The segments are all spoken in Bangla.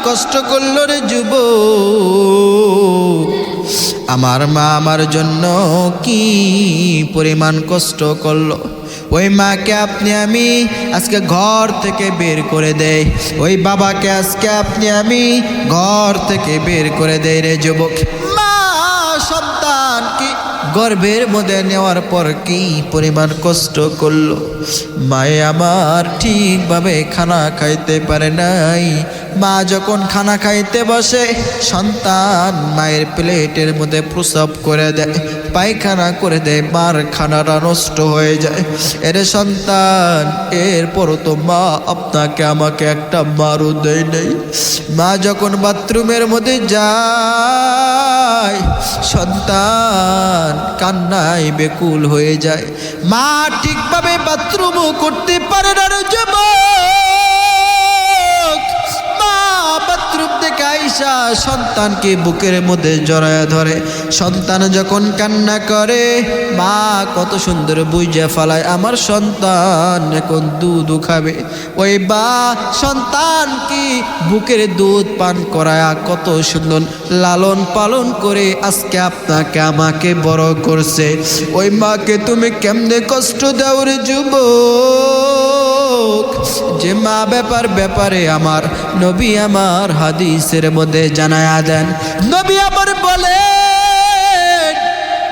কষ্ট করলো রে যুবক, আমার মা আমার জন্য কি পরিমাণ কষ্ট করলো। ওই মাকে আপনি আমি আজকে ঘর থেকে বের করে দেই, ওই বাবাকে আজকে আপনি আমি ঘর থেকে বের করে দেই রে যুবক। মা সন্তান কি গর্ভের মধ্যে নেওয়ার পর কি পরিমাণ কষ্ট করলো। মায়ে আমার ঠিকভাবে খানা খাইতে পারে নাই। মা যখন খানা খাইতে বসে, সন্তান মায়ের প্লেটের মধ্যে প্রস্রাব করে দেয়, পায়খানা করে দেয়, মার খানাটা নষ্ট হয়ে যায়। এরে সন্তান, এরপরও তো মা আপনাকে আমাকে একটা মারও দেয় নাই। মা যখন বাথরুমের মধ্যে যায়, সন্তান কান্নায় বেকুল হয়ে যায়। মা ঠিকভাবে বাথরুমও করতে পারে না রে যুবক। মা বাথরুম থেকে আইসা সন্তানকে বুকের মধ্যে জড়ায় ধরে। সন্তান যখন কান্না করে, মা কত সুন্দর বুঝে ফেলায় আমার সন্তান এখন দুধ খাবে। ওই বা সন্তান কি বুকের দুধ পান করায় কত সুন্দর লালন পালন করে আজকে আপনাকে আমাকে বড় করছে। ওই মাকে তুমি কেমনে কষ্ট দাও রে যুবক। যে মা ব্যাপারে আমার নবী আমার হাদিসের মধ্যে জানায়া দেন, নবী আমার বলেন,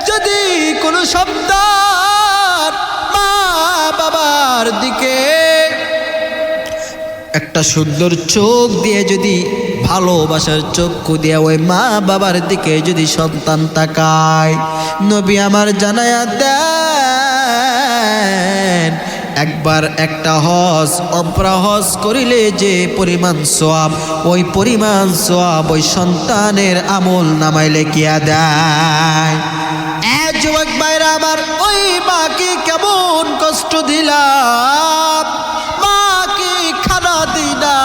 যদি কোনো সন্তান মা বাবার দিকে একটা সুন্দর চোখ দিয়ে, যদি ভালোবাসার চক্ষু দিয়ে ওই মা বাবার দিকে যদি সন্তান তাকায়, নবী আমার জানায়া দেন, একবার একটা হজ অপরা হজ করিলে যে পরিমাণ সওয়াব, ওই পরিমাণ সওয়াব ওই সন্তানের আমল নামায় লেখিয়া দেয়। যুবক ভাইরা আমার, ওই মাকে কেমন কষ্ট দিলাম, মাকে খানা দিই না,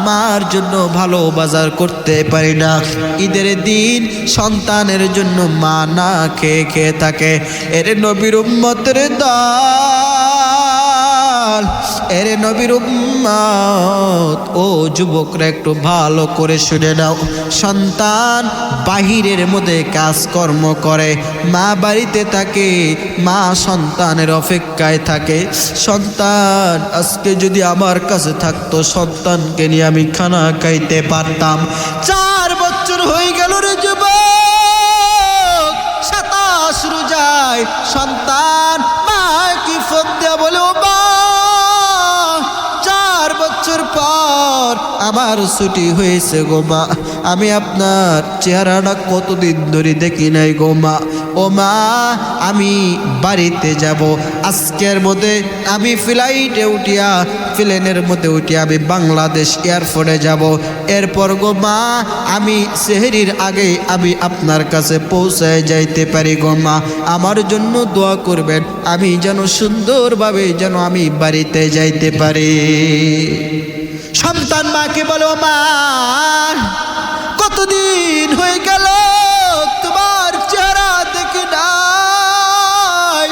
মার জন্য ভালো বাজার করতে পারি না। ঈদের দিন সন্তানের জন্য মা না খেয়ে খেয়ে থাকে। এর নবীর উম্মতের দল, এর নবীর উম্মত, ও যুবকরা একটু ভালো করে শুনে নাও। সন্তান বাহিরের মধ্যে কাজকর্ম করে, মা বাড়িতে থাকে, মা সন্তানের অপেক্ষায় থাকে। সন্তান আজকে যদি আমার কাছে থাকতো, সন্তানকে নিয়ে আমি খানা খাইতে পারতাম। 4 বছর হয়ে গেল রে যুবক, 27 রোজায় সন্তান মা কি ফোন দেয়া বলে, ও মা 4 বছর পর আমার ছুটি হয়েছে গো মা, আমি আপনার চেহারাটা কতদিন ধরে দেখি নাই গো মা। ও মা, আমি বাড়িতে যাব, আজকের মধ্যে আমি ফ্লাইটে উঠিয়া, প্লেনের মধ্যে উঠিয়া আমি বাংলাদেশ এয়ারপোর্টে যাব। এরপর গো মা, আমি সেহরির আগে আমি আপনার কাছে পৌঁছায় যাইতে পারি গো মা, আমার জন্য দোয়া করবেন, আমি যেন সুন্দরভাবে যেন আমি বাড়িতে যাইতে পারি। সন্তান মাকে বলো, মা কতদিন হয়ে গেল তোমার চেহারা দেখি নাই,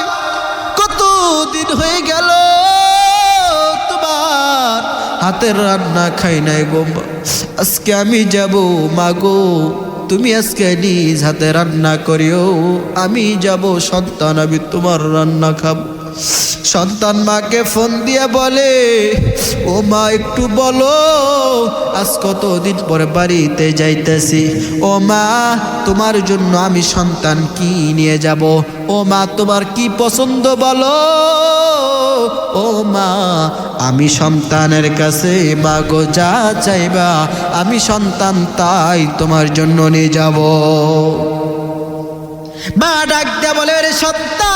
কতদিন হয়ে গেল তোমার হাতের রান্না খাই নাই গো মা, আজকে আমি যাব মা গো, তুমি আজকে নিজ হাতে রান্না করিও, আমি যাব সন্তান, আমি তোমার রান্না খাবো। সন্তান মাকে ফোন দিয়ে বলে, ও মা একটু বলো আজ কতদিন পরে বাড়িতে যাইতেছি, ও মা তোমার জন্য আমি সন্তান কি নিয়ে যাব, ও মা তোমার কি পছন্দ বলো, ও মা আমি সন্তানের কাছে মা গো যা চাইবা আমি সন্তান তাই তোমার জন্য নিয়ে যাব। মা ডাক দিয়ে বলে, রে সন্তান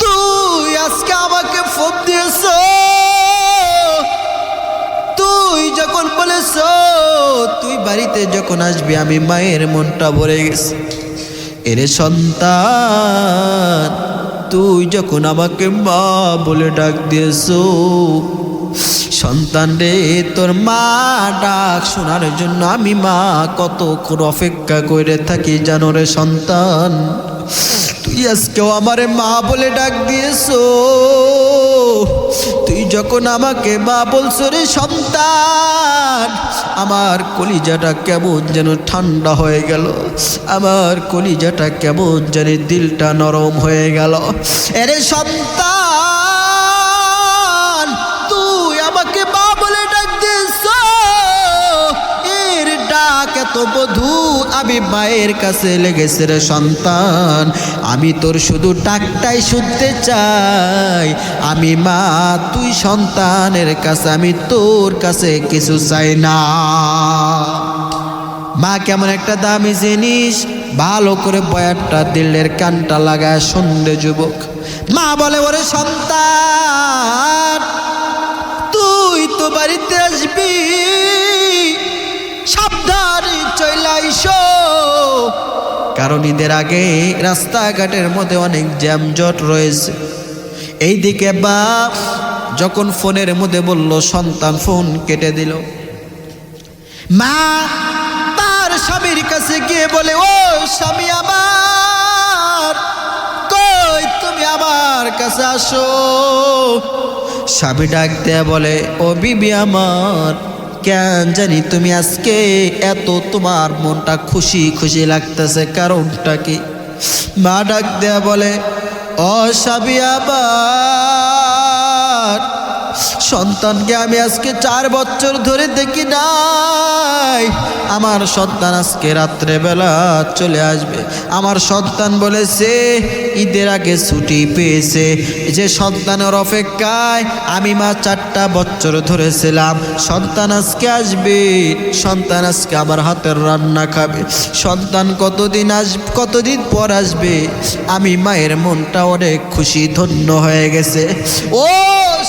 তুই আজকে আমাকে ফোন দিয়েছ, তুই যখন বলেছ তুই বাড়িতে যখন আসবি আমি মায়ের মনটা ভরে গেছে। এরে সন্তান তুই যখন আমাকে মা বলে ডাক দিয়েছ, সন্তান রে তোর মা ডাক শোনার জন্য আমি মা কতক্ষণ অপেক্ষা করে থাকি জানো রে সন্তান। তুই তুই আজকেও আমারে মা বলে ডাক দিয়েছো। তুই যখন আমাকে মা বলছো রে সন্তান, আমার কলিজাটা কেমন যেন ঠান্ডা হয়ে গেল, আমার কলিজাটা কেমন যেন দিলটা নরম হয়ে গেল। এরে সন্তান, তুই আমাকে মা বলে ডাক দিয়েছো, এর ডাক এত মধুর, আমি মায়ের কাছে লেগেছে রে সন্তান। আমি তোর শুধু ডাকটাই শুনতে চাই, আমি মা তুই সন্তানের কাছে, আমি তোর কাছে কিছু চাই না। মা কেমন একটা দামি জিনিস, ভালো করে বয়ারটা দিলের কানটা লাগায় সন্ধে যুবক। মা বলে ওরে সন্তান, তুই তো বাড়িতে আসবি, সাবধানে চলে আইসো, কারণ ঈদের আগে রাস্তাঘাটের মধ্যে অনেক জ্যামজট রয়েছে। এইদিকে বাপ যখন ফোনের মধ্যে বলল, সন্তান ফোন কেটে দিল। মা তার স্বামীর কাছে গিয়ে বলে, ও স্বামী আমার, কই তুমি আমার কাছে আসো। স্বামী ডাক দেয়া বলে, ও বিবি আমার, কেন জানি তুমি আজকে এত তোমার মনটা খুশি খুশি লাগতেছে, কারণটা কি? মা ডাক দেয়া বলে, ও স্বামী আমার, সন্তানকে আমি আজকে 4 বছর ধরে দেখি নাই, আমার সন্তান আজকে রাত্রেবেলা চলে আসবে। আমার সন্তান বলেছে ঈদের আগে ছুটি পেয়েছে, যে সন্তানের অপেক্ষায় আমি মা 4টা বছর ধরেছিলাম, সন্তান আজকে আসবে, সন্তান আজকে আমার হাতের রান্না খাবে, সন্তান কতদিন পর আসবে। আমি মায়ের মনটা অনেক খুশি ধন্য হয়ে গেছে। ও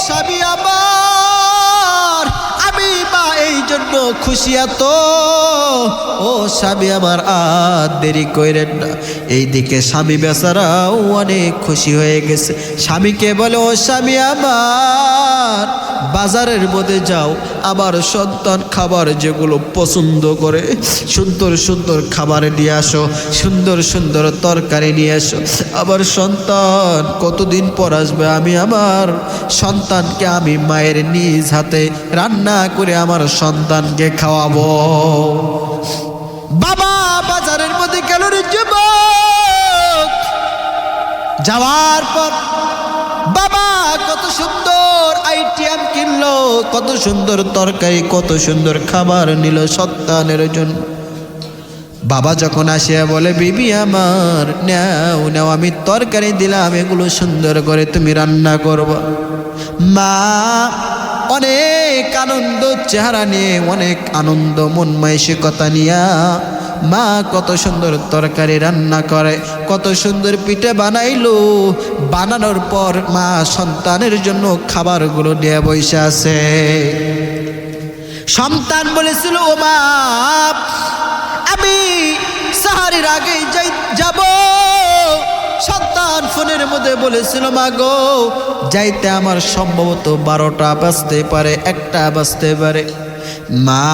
স্বামী আমার, আমি মা এই জন্য খুশি এত। ও স্বামী আমার, আর দেরি কইরেন না। এইদিকে স্বামী বেচারাও অনেক খুশি হয়ে গেছে। স্বামীকে বলে, ও স্বামী আমার, বাজারের মধ্যে যাও, আবার সন্তান খাবার যেগুলো পছন্দ করে সুন্দর সুন্দর খাবার নিয়ে আসো, সুন্দর সুন্দর তরকারি নিয়ে আসো। আবার সন্তান কতদিন পর আসবে, আমি আমার সন্তানকে আমি মায়ের নিজ হাতে রান্না করে আমার সন্তানকে খাওয়াবো। বাবা বাজারের মধ্যে গেল রে যুবক। যাওয়ার পর বাবা কত সুন্দর আইটেম কিনলো, কত সুন্দর তরকারি, কত সুন্দর খাবার নিল সন্তানের জন্য। বাবা যখন আসিয়া বলে, বিবি আমার, নাও নাও, আমি তরকারি দিলাম, এগুলো সুন্দর করে তুমি রান্না করবা। মা অনেক আনন্দ চেহারা নিয়ে, অনেক আনন্দ মন মানসিকতা নিয়া মা কত সুন্দর তরকারি রান্না করে, কত সুন্দর পিঠে বানাইলো। বানানোর পর মা সন্তানের জন্য খাবারগুলো নিয়ে বসে আছে। সন্তান বলেছিল, ও মা, আমি সাহারির আগেই যাব। সন্তান ফোনের মধ্যে বলেছিল, মা গো, যাইতে আমার সম্ভবত 12টা বাজতে পারে, 1টা বাজতে পারে। মা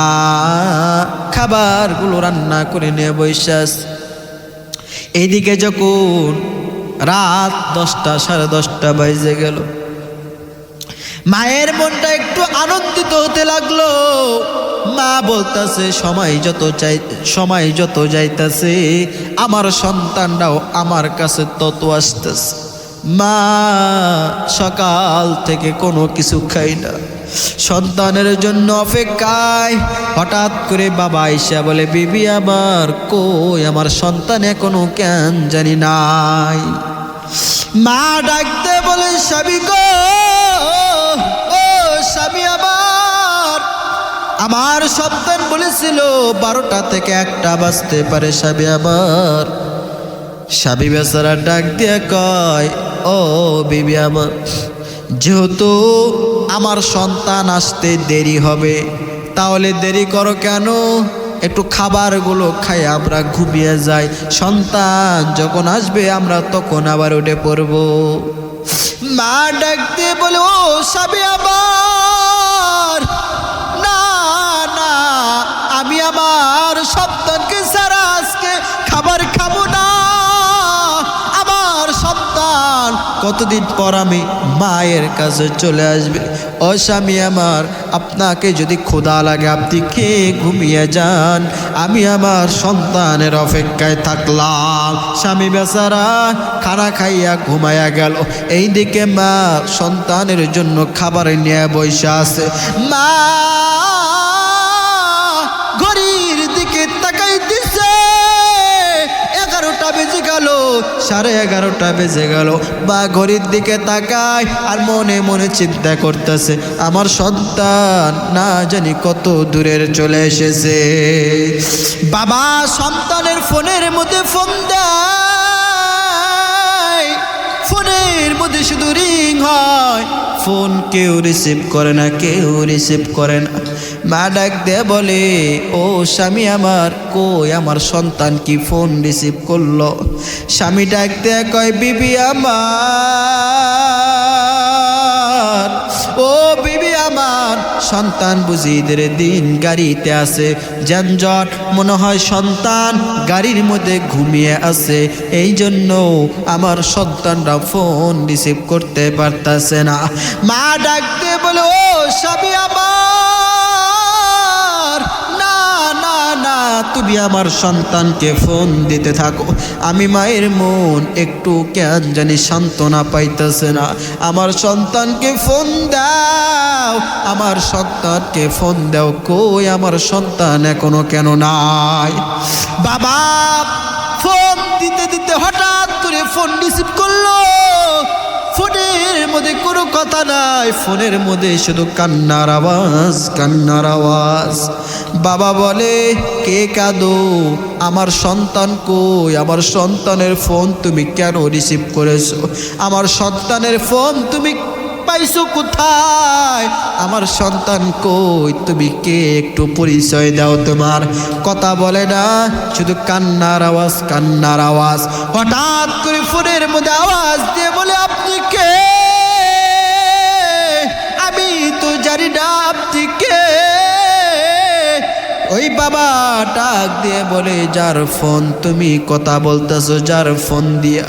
খাবারগুলো রান্না করে নিয়ে বসে আছে। এইদিকে যখন রাত 10টা, 10:30 বাজে গেল, মায়ের মনটা একটু আনন্দিত হতে লাগলো। মা বলতেছে, সময় যত যাইতেছে আমার সন্তানরাও আমার কাছে তত আসতেছে। মা সকাল থেকে কোনো কিছু খাই না, সন্তানের জন্য অপেক্ষায়। হঠাৎ করে বাবা আইসা বলে, বিবি আমার, কই আমার সন্তান এখনো কেন জানি নাই। মা ডাকতে বলে, স্বামী গো, ও স্বামী আমার সন্তান বলেছিল 12টা থেকে 1টা বাজতে পারে স্বামী আমার। স্বামী বেচারা ডাক দিয়ে কয়, ও বিবি আমার, যেহেতু আমার সন্তান আসতে দেরি হবে, তাহলে দেরি করো কেন? একটু খাবারগুলো খাই আমরা ঘুমিয়ে যাই, সন্তান যখন আসবে আমরা তখন আবার উঠে পড়ব। মা ডাক দিয়ে বলে, ও স্বামী আমার, না না, আমি আমার সন্তানকে ছাড়া আজকে খাবার খাবো না, আমার কতদিন পর আমি মায়ের কাছে চলে আসবে। ও স্বামী আমার, আপনাকে যদি ক্ষুধা লাগে আপনি খেয়ে ঘুমিয়ে যান, আমি আমার সন্তানের অপেক্ষায় থাকলাম। স্বামী বেচারা খানা খাইয়া ঘুমাইয়া গেল। এইদিকে মা সন্তানের জন্য খাবার নিয়ে বসে আছে। মা ঘড়ির দিকে তাকাইতেছে, 11টা বেজে গেল, 11:30 বেজে গেল। বা ঘড়ির দিকে তাকায় আর মনে মনে চিন্তা করতেছে, আমার সন্তান না জানি কত দূরের চলে এসেছে। বাবা সন্তানের ফোনের মধ্যে ফোন দেয়, ফোনের মধ্যে শুধু রিং হয়, ফোন কেউ রিসিভ করে না, কেউ রিসিভ করে না। মা ডাক দিয়ে বলে, ও স্বামী আমার, কই আমার সন্তান কি ফোন রিসিভ করলো? স্বামী ডাক দিয়ে কয়, বিবি আমার, ও বিবি আমার, সন্তান বুঝি ঈদের দিন গাড়িতে আছে, যানজট, মনে হয় সন্তান গাড়ির মধ্যে ঘুমিয়ে আছে, এই জন্য আমার সন্তানরা ফোন রিসিভ করতে পারতেছে না। মা ডাকতে বলে, ও স্বামী আমার, না না না, তুমি আমার সন্তানকে ফোন দিতে থাকো। আমি মায়ের মন একটু কেন জানি সান্ত্বনা পাইতেছে না। আমার সন্তানকে ফোন দাও, আমার সন্তানকে ফোন দাও, কই আমার সন্তান এখনো কেন নাই? বাবা ফোন দিতে দিতে হঠাৎ করে ফোন রিসিভ করলো। ফোনের মধ্যে কোনো কথা নাই, ফোনের মধ্যে শুধু কান্নার আওয়াজ, কান্নার আওয়াজ। বাবা বলে, কে কাঁদো? আমার সন্তান কই? আমার সন্তানের ফোন তুমি কেন রিসিভ করেছো? আমার সন্তানের ফোন তুমি পাইছো কোথায়? আমার সন্তান কই? তুমি কে? একটু পরিচয় দাও। তোমার কথা বলে না, শুধু কান্নার আওয়াজ, কান্নার আওয়াজ। হঠাৎ করে ফোনের মধ্যে আওয়াজ দিয়ে বলে, আপনি কে? আমি তো জানি না আপনি কে। ওই বাবা ডাক দিয়ে বলে, যার ফোন তুমি কথা বলতেছো, যার ফোন দিয়া,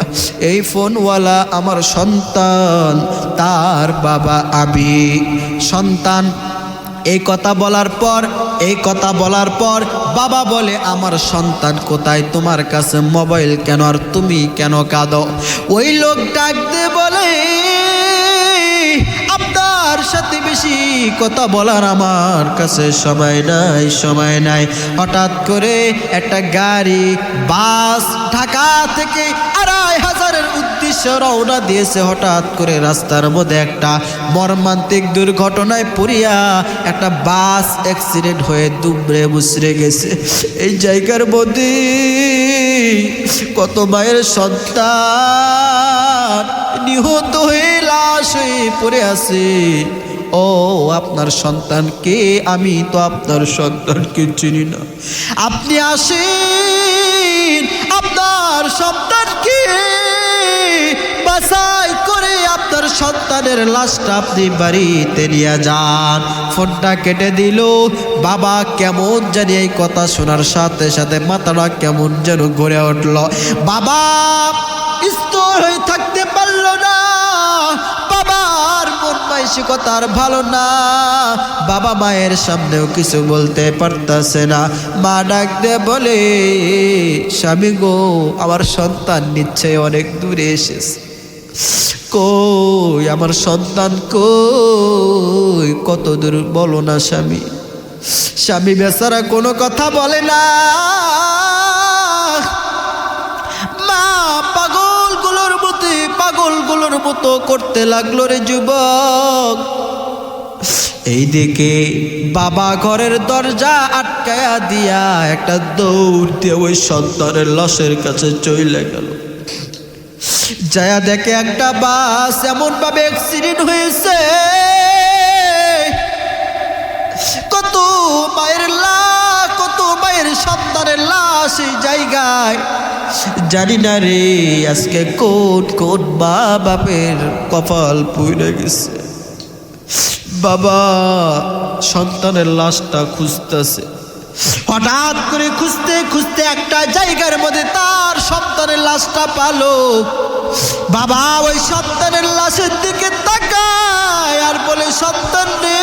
এই ফোনওয়ালা আমার সন্তান, তার বাবা আমি। সন্তান এই কথা বলার পর বাবা বলে, আমার সন্তান কোথায়? তোমার কাছে মোবাইল কেন? আর তুমি কেন কাঁদো? ওই লোক ডাক দিয়ে বলে, আপনার সাথে বেশি কথা বলার আমার কাছে সময় নাই, সময় নাই। হঠাৎ করে একটা গাড়ি, বাস ঢাকা থেকে 2500-এর উদ্দেশ্যে রওনা দিয়েছে। হঠাৎ করে রাস্তার মধ্যে একটা মর্মান্তিক দুর্ঘটনায় পড়িয়া একটা বাস অ্যাক্সিডেন্ট হয়ে দুমড়ে মুচড়ে গেছে। এই জায়গার মধ্যে কত মায়ের সন্তান নিহত হয়ে লাশ হয়ে পড়ে আছে। ও আপনার সন্তান কে? আমি তো আপনার সন্তানকে চিনি না। আপনি আসেন, আপনার সন্তানকে বাছাই করে আপনার সন্তানের লাশটা আপনি বাড়িতে নিয়ে যান। ফোনটা কেটে দিল। বাবা কেমন জানি এই কথা শোনার সাথে সাথে মাথাটা কেমন যেন ঘুরে উঠল। বাবা স্থির হয়ে থাকতে পারল না। বাবার মন মানসিকতা আর ভালো না। বাবা মায়ের সামনেও কিছু বলতে পারতেছে না। মা ডাক দিয়ে বলে, স্বামী গো, আমার সন্তান নিশ্চয়ই অনেক দূরে এসেছে। কই আমার সন্তান কই? কত দূর বলো না স্বামী। স্বামী বেচারা কোনো কথা বলে না। মা পাগলগুলোর মতো করতে লাগলো রে যুবক। এইদিকে বাবা ঘরের দরজা আটকায়া দিয়া একটা দৌড় দিয়ে ওই সন্তানের লাশের কাছে চলে গেল। যায়া দেখে একটা বাস এমন ভাবে অ্যাক্সিডেন্ট হয়েছে, কত মায়ের সন্তানের লাশ এই জায়গায়। জানি না রে আজকে কোট মা বাপের কপাল পুড়ে গেছে। বাবা সন্তানের লাশটা খুঁজতেছে। হঠাৎ করে খুঁজতে খুঁজতে একটা জায়গার মধ্যে তার সন্তানের লাশটা পালো। বাবা ওই সন্তানের লাশের দিকে তাকায় আর বলে, সন্তান রে,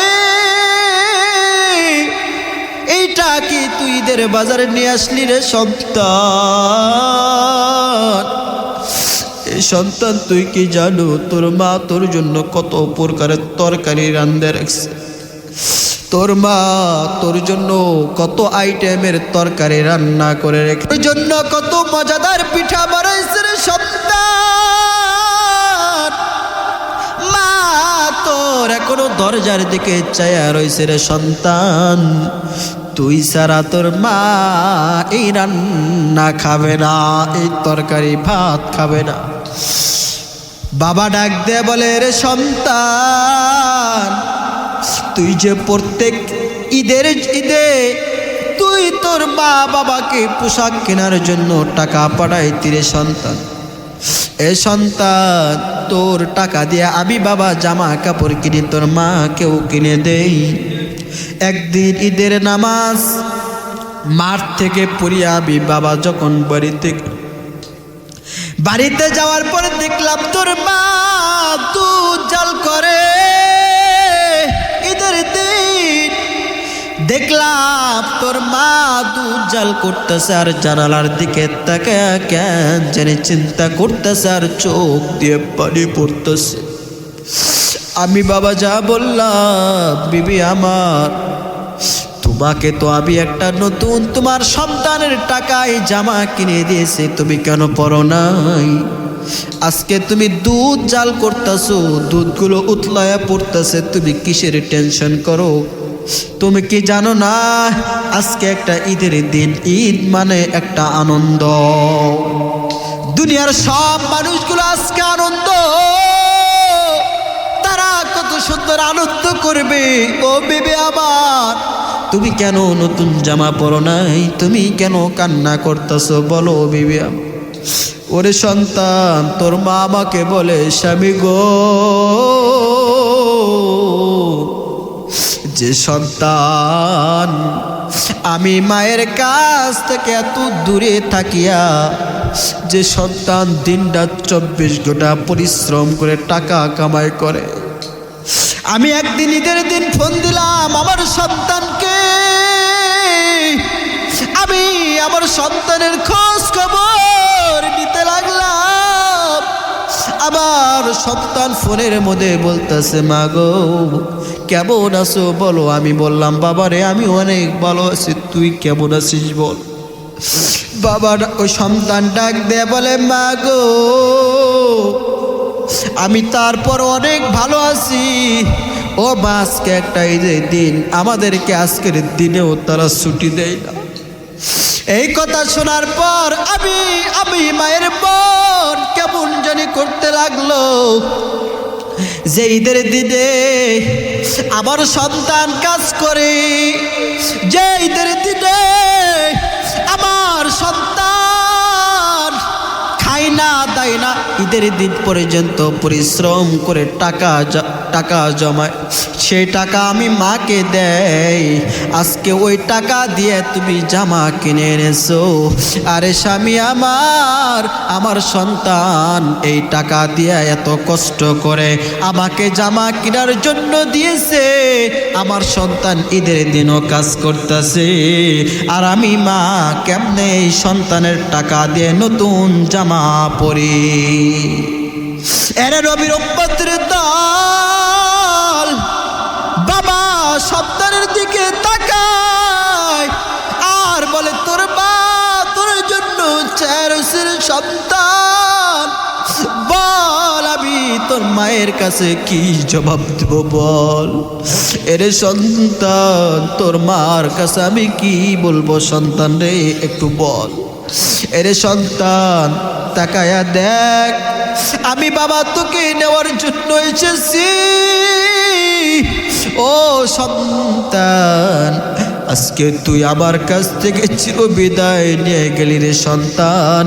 এইটা কি তুই ঈদের বাজারে নিয়ে আসলি রে সন্তান? এই সন্তান তুই কি জানো তোর মা তোর জন্য কত প্রকারের তরকারি রান্ধে রাখছে? তোর মা তোর জন্য কত আইটেমের তরকারি রান্না করে রেখে, তোর জন্য কত মজাদার পিঠা বানাইছে রে সন্তান। মা তোর এখনো দরজার দিকে চায়া রইছে রে সন্তান। তুই ছাড়া তোর মা এই রান্না খাবে না, এই তরকারি ভাত খাবে না। বাবা ডাক দে বলে, রে সন্তান, তুই যে প্রত্যেক ঈদে তুই তোর মা বাবাকে পোশাক কেনার জন্য টাকা পাঠাইতি রে সন্তান। এ সন্তান, তোর টাকা দিয়ে আমি বাবা জামা কাপড় কিনে তোর মাকেও কিনে দেই। একদিন ঈদের নামাজ মাঠ থেকে পড়িয়ে আমি বাবা যখন বাড়িতে যাওয়ার পরে দেখলাম তোর মা দুধ জাল করে। ঈদের দিন দেখলাম তোর মা দুধ জাল করতেছে আর জানালার দিকে তাকায় কেন জানি চিন্তা করতেছে আর চোখ দিয়ে পানি পড়তেছে। আমি বাবা যা বললাম, বিবি আমার, তোমাকে তো আমি একটা নতুন তোমার সন্তানের টাকায় জামা কিনে দিয়েছি, তুমি কেন পরো নাই? আজকে তুমি দুধ জাল করতেছো, দুধগুলো উতলায়া পড়তেছে, তুমি কিসের টেনশন করো? তুমি কি জানো না আজকে একটা ঈদের দিন? ঈদ মানে একটা আনন্দ। দুনিয়ার সব মানুষগুলো আজকে আনন্দ, তারা কত সুন্দর আনন্দ করবে। ও বিবি আমার, তুমি কেন নতুন জামা পরো নাই? তুমি কেন কান্না করতেছো বলো বিবি আমার। ওরে সন্তান, তোর মা আমাকে বলে, স্বামী গো, যে সন্তান আমি মায়ের কাছ থেকে এত দূরে থাকিয়া, যে সন্তান দিনরাত 24 ঘন্টা পরিশ্রম করে টাকা কামাই করে, আমি একদিন ঈদের দিন ফোন দিলাম আমার সন্তানকে, আমি আমার সন্তানের খোঁজ খবর নিতে লাগলাম। আমার সন্তান ফোনের মধ্যে বলতেছে, মা গো কেমন আছো বলো। আমি বললাম, বাবারে আমি অনেক ভালো আছি, তুই কেমন আছিস বল। বাবার ওই সন্তান ডাক দিয়ে বলে, মা গো আমি তারপর অনেক ভালো আছি। ও মা, আজকে একটা ঈদের দিন, আমাদেরকে আজকের দিনেও তারা ছুটি দেয় না। এই কথা শোনার পর আমি মায়ের মন কেমন জানি করতে লাগলো, যে ঈদের দিনে আমার সন্তান কাজ করে, যে ঈদের দিনে আমার সন্তান খায় না দেয় না, ঈদের দিন পর্যন্ত পরিশ্রম করে টাকা জমায়, সেই টাকা আমি মাকে দেই। আজকে ওই টাকা দিয়ে তুমি জামা কিনে এনেছো। আরে স্বামী আমার সন্তান এই টাকা দিয়ে এত কষ্ট করে আমাকে জামা কেনার জন্য দিয়েছে। আমার সন্তান ঈদের দিনও কাজ করতেছে, আর আমি মা কেমনে এই সন্তানের টাকা দিয়ে নতুন জামা পরি? এরে নবীর উম্মতের দল, বাবা সন্তানের দিকে তাকায় আর বলে, তোর মা তোর জন্য চেয়েছিল সন্তান, বল আমি তোর মায়ের কাছে কি জবাব দেব বল। এরে সন্তান, তোর মার কাছে আমি কি বলবো সন্তান রে, একটু বল। এরে সন্তান তাকায়া দেখ, আমি বাবা তোকে নেওয়ার জন্য এসেছি। ও সন্তান, আজকে তুই আমার কাছ থেকে চিরবিদায় নিয়ে গেলি রে সন্তান।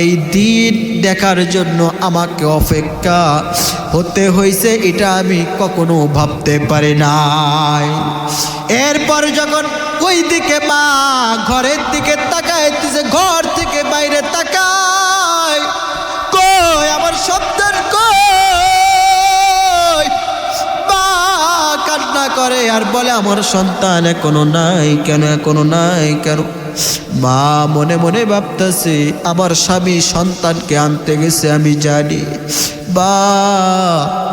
এই দিন দেখার জন্য আমাকে অপেক্ষা হতে হয়েছে, এটা আমি কখনো ভাবতে পারি নাই। এরপর যখন ওই দিকে মা ঘরের দিকে তাকায়, ঘর থেকে বাইরে তাকায়, কই আমার সন্তান কই? মা কান্না করে আর বলে আমার সন্তান এখনো নাই কেন, এখনো নাই কেন? মা মনে মনে ভাবতেছে আমার স্বামী সন্তানকে আনতে গেছে আমি জানি। বা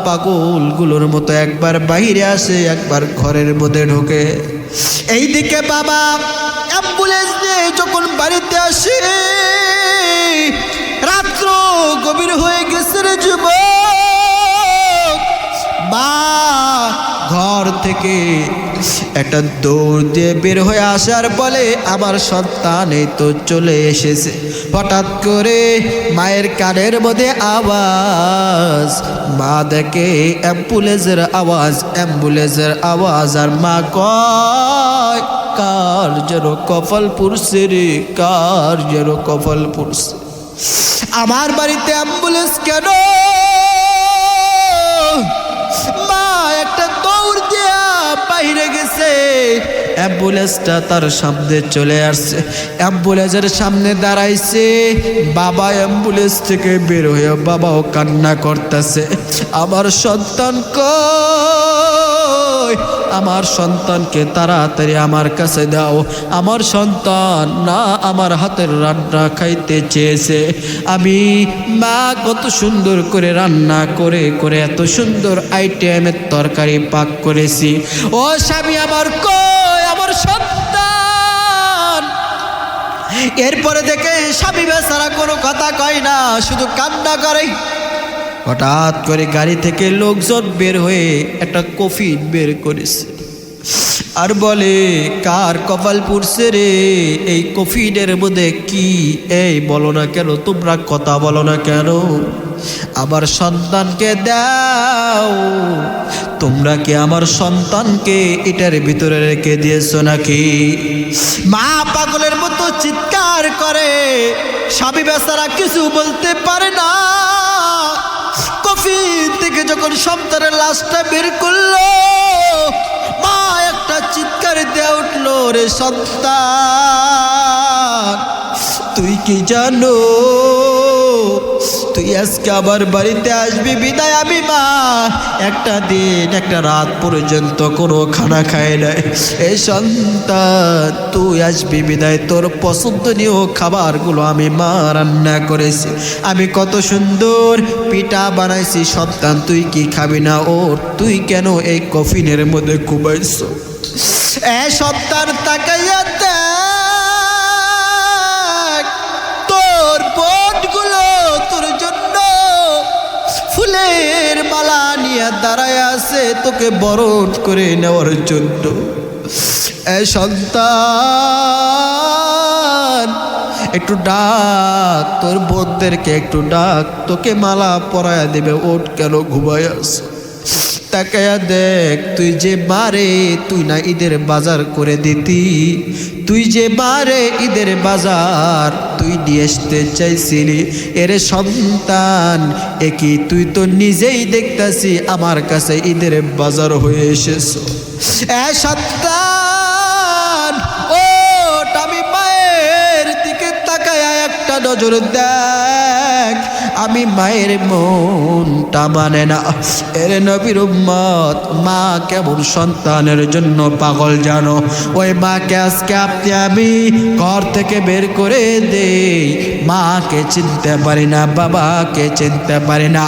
পাগলগুলোর মতো একবার বাইরে আসে, একবার ঘরের মধ্যে ঢোকে। এইদিকে বাবা অ্যাম্বুলেন্স নিয়ে যখন বাড়িতে আসে, রাত্র গভীর হয়ে গেছে রে যুবক। মা ঘর থেকে একটা দৌড় দিয়ে বের হয়ে আসার বলে আমার সন্তান এই তো চলে এসেছে। হঠাৎ করে মায়ের কানের মধ্যে আওয়াজ, মা দেখে অ্যাম্বুলেন্সের আওয়াজ, অ্যাম্বুলেন্সের আওয়াজ। আর মা কয় কার যেন কপাল পুড়ছে রে, কার যেন কপাল পুড়ছে। আমার বাড়িতে অ্যাম্বুলেন্স কেন? মা একটা দৌড় দিয়া বাইরে গেছে, অ্যাম্বুলেন্সটা তার সামনে চলে আসছে, অ্যাম্বুলেন্সের সামনে দাঁড়াইছে। বাবা অ্যাম্বুলেন্স থেকে বের হয়ে বাবাও কান্না করতেছে আমার সন্তান কই? আমার সন্তানকে তাড়াতাড়ি আমার কাছে দাও, আমার সন্তান না আমার হাতের রান্না খাইতে চেয়েছে। আমি মা কত সুন্দর করে রান্না করে করে এত সুন্দর আইটেমের তরকারি পাক করেছি। ও স্বামী আমার কই আমার সন্তান? এরপরে দেখে স্বামী বেচারা কোনো কথা কয় না, শুধু কান্না করে। হঠাৎ করে গাড়ি থেকে লোকজন বের হয়ে একটা কফিন বের করেছে আর বলে কার কপাল পুড়ছে রে? এই কফিনের মধ্যে কি? এই বলো না কেন, তোমরা কথা বলো না কেন? আমার সন্তানকে দাও। তোমরা কি আমার সন্তানকে এটার ভিতরে রেখে দিয়েছো নাকি? মা পাগলের মতো চিৎকার করে, স্বামী বেচারা কিছু বলতে পারে না। কফিন থেকে যখন সন্তানের লাশটা বের করলো, মা একটা চিৎকার দিয়ে উঠলো, রে সন্তান তুই কি জানো তুই আজকে আমার বাড়িতে আসবি বিদায়? আমি মা একটা দিন একটা রাত পর্যন্ত কোনো খানা খায় নাই। এই সন্তান তুই আসবি বিদায়, তোর পছন্দনীয় খাবারগুলো আমি মা রান্না করেছি, আমি কত সুন্দর পিঠা বানাইছি। সন্তান তুই কি খাবি না? ও তুই কেন এই কফিনের মধ্যে ঘুমাইছ? এ সন্তান তাকাইয়া দেখ, তোর বোনগুলো তোর জন্য ফুলের মালা নিয়ে দাঁড়ায় আছে তোকে বরণ করে নেওয়ার জন্য। এ সন্তান একটু ডাক, তোর বোনদেরকে একটু ডাক, তোকে মালা পরায়া দেবে। ওঠ, কেন ঘুমায় আছো? তাকায়া দেখ, তুই যে মারে তুই না ঈদের বাজার করে দিতি, তুই যে মারে ঈদের বাজার তুই নিয়ে আসতে চাইছিলি। এর সন্তান একই তুই তো নিজেই দেখতাছি আমার কাছে ঈদের বাজার হয়ে এসেছো। এ সন্তান ও আমি মায়ের দিকে তাকায়া একটা নজর দেখ, আমি মায়ের মনটা মানে না। এর নবীর উম্মত, মা কেমন সন্তানের জন্য পাগল জানো? ওই মাকে আজকে আপনি আমি ঘর থেকে বের করে দেই, মাকে চিনতে পারি না, বাবাকে চিনতে পারি না।